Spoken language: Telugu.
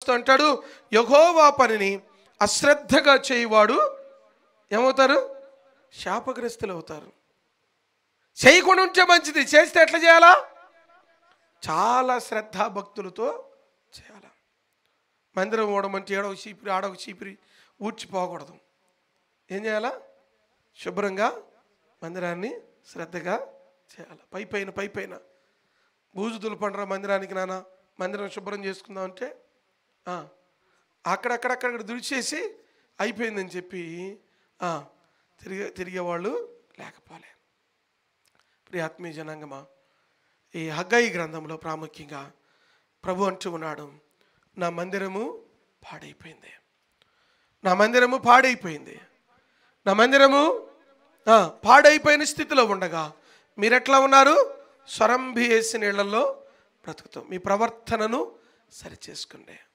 రాస్తూ అంటాడు, యెహోవా పనిని అశ్రద్ధగా చేయువాడు ఏమవుతారు? శాపగ్రస్తులు అవుతారు. చేయకుండా ఉంటే మంచిది, చేస్తే ఎట్లా చేయాలా? చాలా శ్రద్ధాభక్తులతో చేయాలి. మందిరం ఓడమంటే ఏడొక చీపిరి ఆడొక చీపిరి ఊడ్చిపోకూడదు. ఏం చేయాలా? శుభ్రంగా మందిరాన్ని శ్రద్ధగా చేయాలి. పై పైన బూజు దులపండ్రా మందిరానికి నాన్న, మందిరం శుభ్రం చేసుకుందామంటే అక్కడక్కడ దుడిచేసి అయిపోయిందని చెప్పి తిరిగేవాళ్ళు లేకపోలే. ప్రియ ఆత్మీయ జనాంగమా, ఈ హగ్గయి గ్రంథంలో ప్రాముఖ్యంగా ప్రభు అంటూ ఉన్నాడు, నా మందిరము పాడైపోయింది, నా మందిరము పాడైపోయింది, నా మందిరము పాడైపోయిన స్థితిలో ఉండగా మీరెట్లా ఉన్నారు? స్వరంభి వేసిన నీళ్లలో బ్రతుకుతాం. మీ ప్రవర్తనను సరిచేసుకోండి.